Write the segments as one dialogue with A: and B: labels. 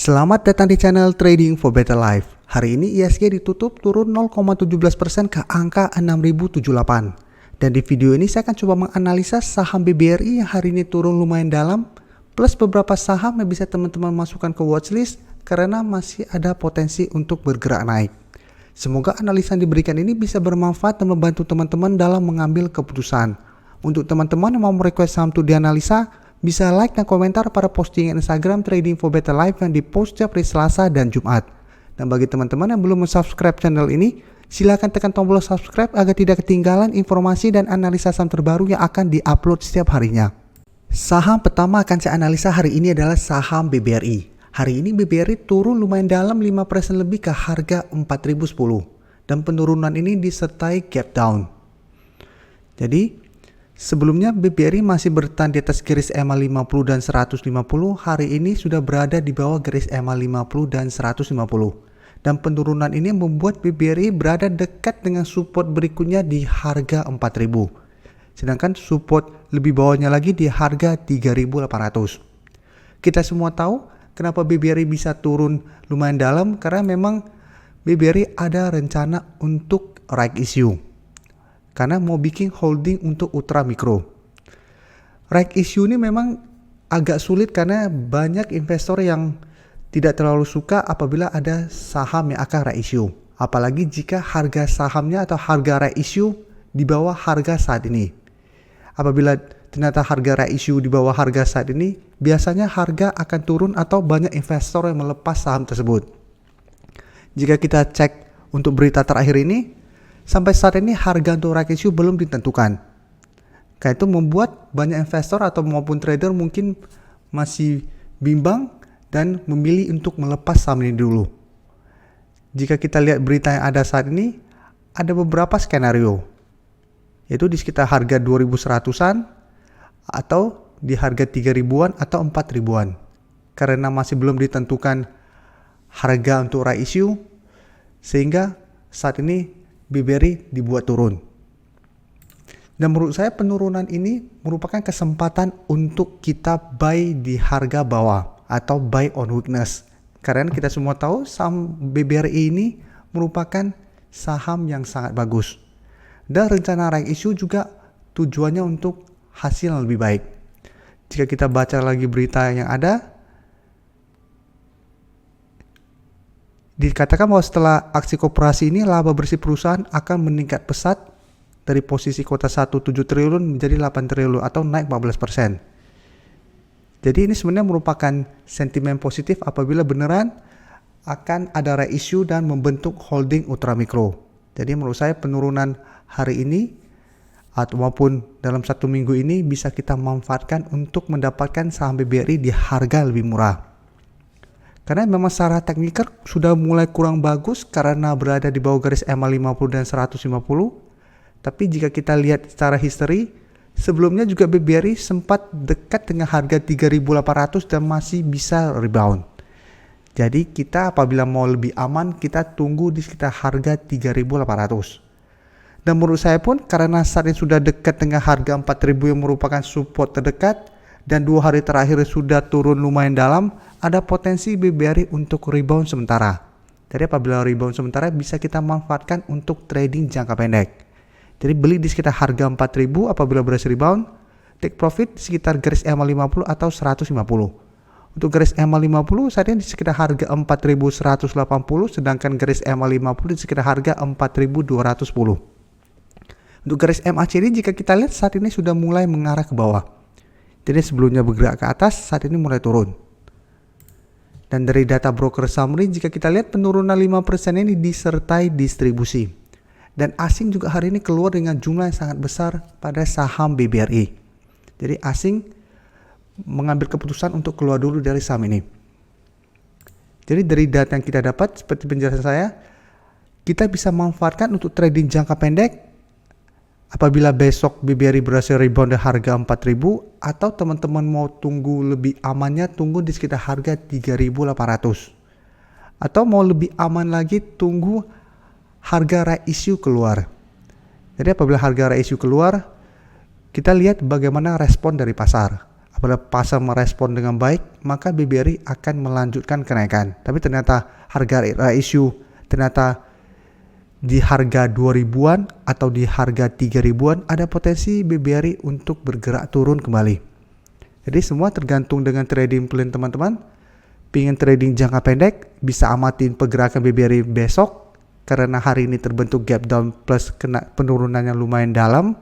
A: Selamat datang di channel Trading for Better Life. Hari ini ISG ditutup turun 0,17% ke angka 6078. Dan di video ini saya akan coba menganalisa saham BBRI yang hari ini turun lumayan dalam, plus beberapa saham yang bisa teman-teman masukkan ke watchlist karena masih ada potensi untuk bergerak naik. Semoga analisa yang diberikan ini bisa bermanfaat dan membantu teman-teman dalam mengambil keputusan. Untuk teman-teman yang mau merequest saham untuk dianalisa, bisa like dan komentar pada postingan Instagram Trading for Better Life yang dipost setiap hari Selasa dan Jumat. Dan bagi teman-teman yang belum subscribe channel ini, silakan tekan tombol subscribe agar tidak ketinggalan informasi dan analisa saham terbaru yang akan diupload setiap harinya. Saham pertama akan saya analisa hari ini adalah saham BBRI. Hari ini BBRI turun lumayan dalam 5% lebih ke harga 4010. Dan penurunan ini disertai gap down. Jadi sebelumnya BBRI masih bertahan di atas garis EMA 50 dan 150, hari ini sudah berada di bawah garis EMA 50 dan 150. Dan penurunan ini membuat BBRI berada dekat dengan support berikutnya di harga 4000. Sedangkan support lebih bawahnya lagi di harga 3800. Kita semua tahu kenapa BBRI bisa turun lumayan dalam, karena memang BBRI ada rencana untuk right issue. Karena mau bikin holding untuk ultra mikro. Right issue ini memang agak sulit karena banyak investor yang tidak terlalu suka apabila ada saham yang akan right issue. Apalagi jika harga sahamnya atau harga right issue di bawah harga saat ini. Apabila ternyata harga right issue di bawah harga saat ini, biasanya harga akan turun atau banyak investor yang melepas saham tersebut. Jika kita cek untuk berita terakhir ini, sampai saat ini harga untuk right issue belum ditentukan. Karena itu membuat banyak investor atau maupun trader mungkin masih bimbang dan memilih untuk melepas saham ini dulu. Jika kita lihat berita yang ada saat ini, ada beberapa skenario. Yaitu di sekitar harga 2100-an atau di harga 3000-an atau 4000-an. Karena masih belum ditentukan harga untuk right issue, sehingga saat ini BBRI dibuat turun. Dan menurut saya penurunan ini merupakan kesempatan untuk kita buy di harga bawah atau buy on weakness. Karena kita semua tahu saham BBRI ini merupakan saham yang sangat bagus. Dan rencana right issue juga tujuannya untuk hasil yang lebih baik. Jika kita baca lagi berita yang ada, dikatakan bahwa setelah aksi koperasi ini, laba bersih perusahaan akan meningkat pesat dari posisi kuota 17 triliun menjadi 8 triliun atau naik 14%. Jadi ini sebenarnya merupakan sentimen positif apabila beneran akan ada right issue dan membentuk holding ultra mikro. Jadi menurut saya penurunan hari ini atau maupun dalam satu minggu ini bisa kita manfaatkan untuk mendapatkan saham BBRI di harga lebih murah. Karena memang secara teknikal sudah mulai kurang bagus karena berada di bawah garis EMA 50 dan 150. Tapi jika kita lihat secara history, sebelumnya juga BBRI sempat dekat dengan harga 3800 dan masih bisa rebound. Jadi kita apabila mau lebih aman, kita tunggu di sekitar harga 3800. Dan menurut saya pun karena saat ini sudah dekat dengan harga 4000 yang merupakan support terdekat, dan 2 hari terakhir sudah turun lumayan dalam, ada potensi BBRI untuk rebound sementara. Jadi apabila rebound sementara bisa kita manfaatkan untuk trading jangka pendek. Jadi beli di sekitar harga 4000, apabila berhasil rebound, take profit sekitar garis EMA 50 atau 150. Untuk garis EMA 50 saat ini di sekitar harga 4180, sedangkan garis EMA 50 di sekitar harga 4210. Untuk garis MACD jika kita lihat saat ini sudah mulai mengarah ke bawah. Jadi sebelumnya bergerak ke atas, saat ini mulai turun. Dan dari data broker summary, jika kita lihat penurunan 5% ini disertai distribusi. Dan asing juga hari ini keluar dengan jumlah yang sangat besar pada saham BBRI. Jadi asing mengambil keputusan untuk keluar dulu dari saham ini. Jadi dari data yang kita dapat, seperti penjelasan saya, kita bisa manfaatkan untuk trading jangka pendek. Apabila besok BBRI berhasil rebound di harga 4000, atau teman-teman mau tunggu lebih amannya, tunggu di sekitar harga 3800. Atau mau lebih aman lagi, tunggu harga right issue keluar. Jadi apabila harga right issue keluar, kita lihat bagaimana respon dari pasar. Apabila pasar merespon dengan baik, maka BBRI akan melanjutkan kenaikan. Tapi ternyata harga issue ternyata di harga 2000-an atau di harga 3000-an ada potensi BBRI untuk bergerak turun kembali. Jadi semua tergantung dengan trading plan teman-teman. Pengen trading jangka pendek, bisa amatin pergerakan BBRI besok karena hari ini terbentuk gap down plus kena penurunan yang lumayan dalam.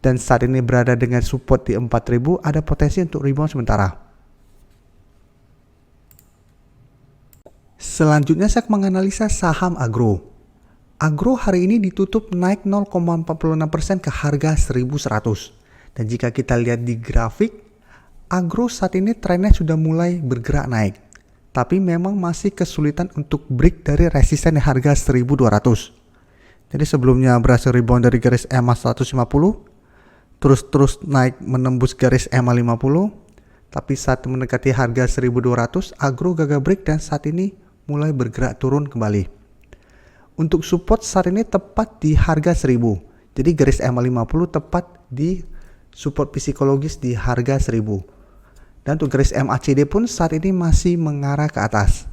A: Dan saat ini berada dengan support di 4000, ada potensi untuk rebound sementara. Selanjutnya saya menganalisa saham agro. Agro hari ini ditutup naik 0,46% ke harga 1100. Dan jika kita lihat di grafik, agro saat ini trennya sudah mulai bergerak naik. Tapi memang masih kesulitan untuk break dari resisten di harga 1200. Jadi sebelumnya berhasil rebound dari garis EMA 150. Terus naik menembus garis EMA 50, tapi saat mendekati harga 1200, agro gagal break dan saat ini mulai bergerak turun kembali. Untuk support saat ini tepat di harga 1000, jadi garis EMA 50 tepat di support psikologis di harga 1000. Dan untuk garis MACD pun saat ini masih mengarah ke atas.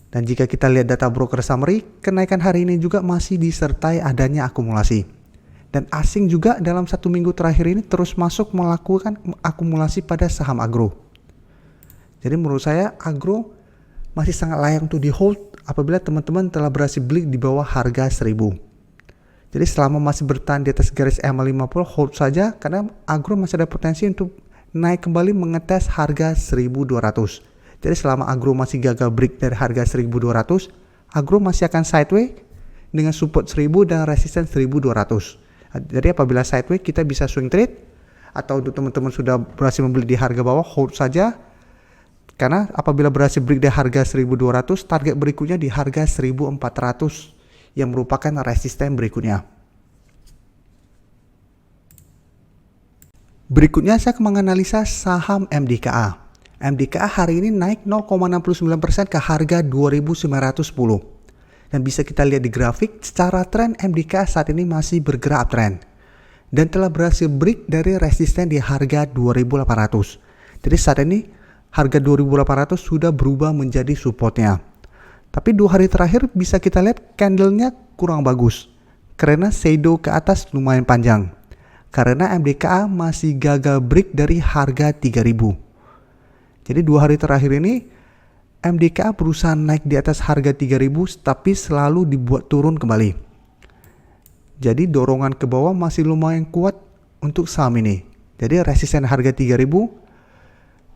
A: Dan jika kita lihat data broker summary, kenaikan hari ini juga masih disertai adanya akumulasi. Dan asing juga dalam 1 minggu terakhir ini terus masuk melakukan akumulasi pada saham agro. Jadi menurut saya agro masih sangat layak untuk di hold apabila teman-teman telah berhasil beli di bawah harga 1000. Jadi selama masih bertahan di atas garis EMA 50, hold saja karena agro masih ada potensi untuk naik kembali mengetes harga 1200. Jadi selama agro masih gagal break dari harga 1200, agro masih akan sideways dengan support 1000 dan resisten 1200. Jadi apabila sideways kita bisa swing trade, atau untuk teman-teman sudah berhasil membeli di harga bawah, hold saja. Karena apabila berhasil break di harga 1200, target berikutnya di harga 1400 yang merupakan resisten berikutnya. Berikutnya saya akan menganalisa saham MDKA. MDKA hari ini naik 0,69% ke harga 2910. Dan bisa kita lihat di grafik, secara tren MDKA saat ini masih bergerak uptrend. Dan telah berhasil break dari resisten di harga 2800. Jadi saat ini harga 2800 sudah berubah menjadi supportnya. Tapi 2 hari terakhir bisa kita lihat candlenya kurang bagus. Karena shadow ke atas lumayan panjang. Karena MDKA masih gagal break dari harga 3000. Jadi 2 hari terakhir ini MDKA berusaha naik di atas harga 3000 tapi selalu dibuat turun kembali. Jadi dorongan ke bawah masih lumayan kuat untuk saham ini. Jadi resisten harga 3000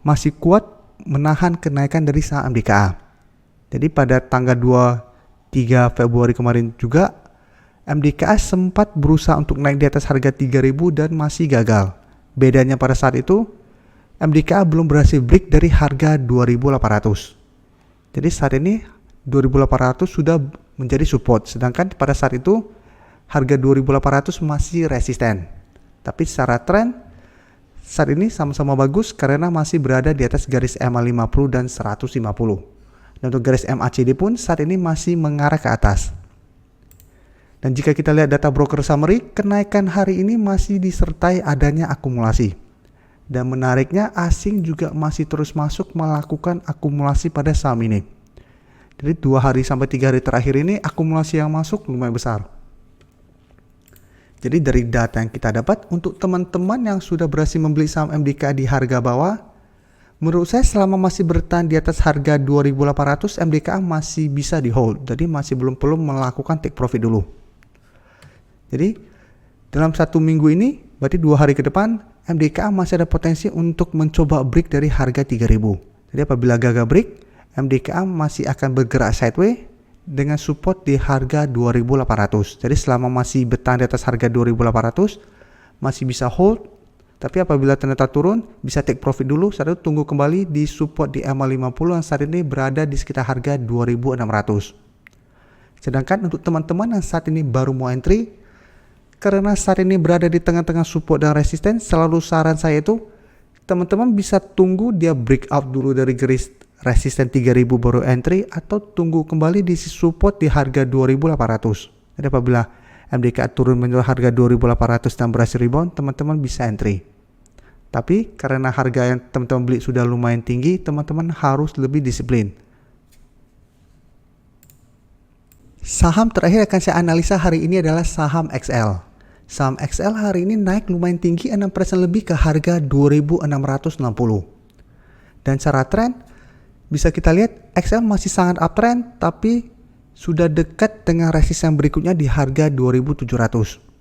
A: masih kuat menahan kenaikan dari saham MDKA. Jadi pada tanggal 23 Februari kemarin juga MDKA sempat berusaha untuk naik di atas harga 3000 dan masih gagal. Bedanya pada saat itu MDKA belum berhasil break dari harga 2800. Jadi saat ini 2800 sudah menjadi support, sedangkan pada saat itu harga 2800 masih resisten. Tapi secara tren saat ini sama-sama bagus karena masih berada di atas garis EMA 50 dan 150. Dan untuk garis MACD pun saat ini masih mengarah ke atas. Dan jika kita lihat data broker summary, kenaikan hari ini masih disertai adanya akumulasi. Dan menariknya asing juga masih terus masuk melakukan akumulasi pada saham ini. Jadi 2 hari sampai 3 hari terakhir ini akumulasi yang masuk lumayan besar. Jadi dari data yang kita dapat untuk teman-teman yang sudah berhasil membeli saham MDKA di harga bawah, menurut saya selama masih bertahan di atas harga 2800 MDKA masih bisa di hold. Jadi masih belum perlu melakukan take profit dulu. Jadi dalam 1 minggu ini berarti 2 hari ke depan MDKA masih ada potensi untuk mencoba break dari harga 3000. Jadi apabila gagal break, MDKA masih akan bergerak sideways dengan support di harga 2800. Jadi selama masih bertahan di atas harga 2800 masih bisa hold. Tapi apabila ternyata turun, bisa take profit dulu. Saat itu tunggu kembali di support di EMA 50 yang saat ini berada di sekitar harga 2600. Sedangkan untuk teman-teman yang saat ini baru mau entry, karena saat ini berada di tengah-tengah support dan resisten, selalu saran saya itu teman-teman bisa tunggu dia breakout dulu dari garis resisten 3000 baru entry, atau tunggu kembali di support di harga 2800. Jadi apabila MDKA turun menjual harga 2800 dan berhasil rebound, teman-teman bisa entry. Tapi karena harga yang teman-teman beli sudah lumayan tinggi, teman-teman harus lebih disiplin. Saham terakhir akan saya analisa hari ini adalah saham XL. Saham XL hari ini naik lumayan tinggi 6% lebih ke harga 2.660. Dan secara tren bisa kita lihat XL masih sangat uptrend, tapi sudah dekat dengan resisten berikutnya di harga 2.700.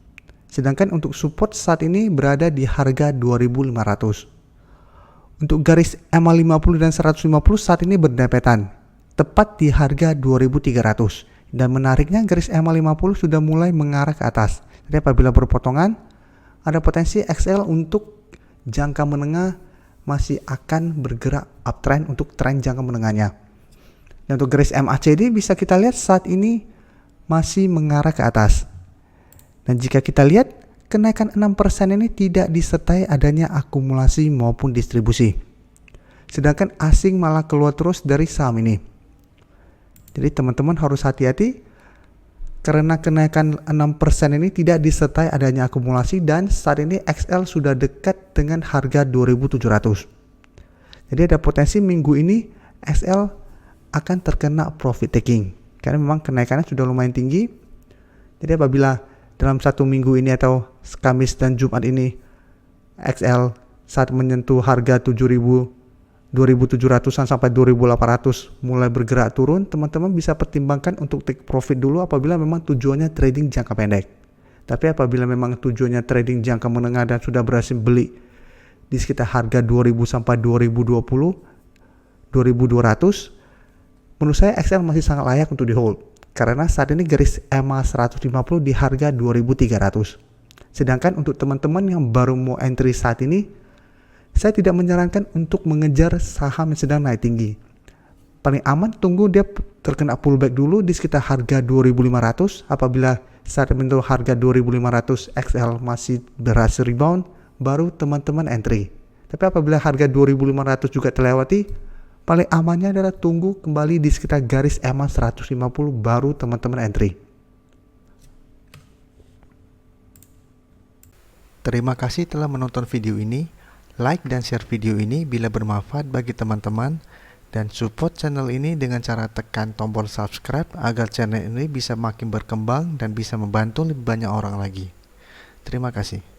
A: Sedangkan untuk support saat ini berada di harga 2.500. Untuk garis EMA 50 dan 150 saat ini berdempetan, tepat di harga 2.300. Dan menariknya garis EMA 50 sudah mulai mengarah ke atas. Jadi apabila berpotongan, ada potensi XL untuk jangka menengah masih akan bergerak uptrend untuk tren jangka menengahnya. Dan untuk garis MACD bisa kita lihat saat ini masih mengarah ke atas. Dan jika kita lihat, kenaikan 6% ini tidak disertai adanya akumulasi maupun distribusi. Sedangkan asing malah keluar terus dari saham ini. Jadi teman-teman harus hati-hati karena kenaikan 6% ini tidak disertai adanya akumulasi dan saat ini XL sudah dekat dengan harga 2.700. Jadi ada potensi minggu ini XL akan terkena profit taking. Karena memang kenaikannya sudah lumayan tinggi. Jadi apabila dalam satu minggu ini atau Kamis dan Jumat ini XL saat menyentuh harga 2.700-an sampai 2.800 mulai bergerak turun, teman-teman bisa pertimbangkan untuk take profit dulu apabila memang tujuannya trading jangka pendek. Tapi apabila memang tujuannya trading jangka menengah dan sudah berhasil beli di sekitar harga 2.000 sampai 2.020, 2.200, menurut saya XL masih sangat layak untuk di hold. Karena saat ini garis EMA 150 di harga 2.300. Sedangkan untuk teman-teman yang baru mau entry saat ini, saya tidak menyarankan untuk mengejar saham yang sedang naik tinggi. Paling aman tunggu dia terkena pullback dulu di sekitar harga 2.500. Apabila saat menyentuh harga 2.500 XL masih berhasil rebound, baru teman-teman entry. Tapi apabila harga 2.500 juga terlewati, paling amannya adalah tunggu kembali di sekitar garis EMA 150 baru teman-teman entry. Terima kasih telah menonton video ini. Like dan share video ini bila bermanfaat bagi teman-teman. Dan support channel ini dengan cara tekan tombol subscribe agar channel ini bisa makin berkembang dan bisa membantu lebih banyak orang lagi. Terima kasih.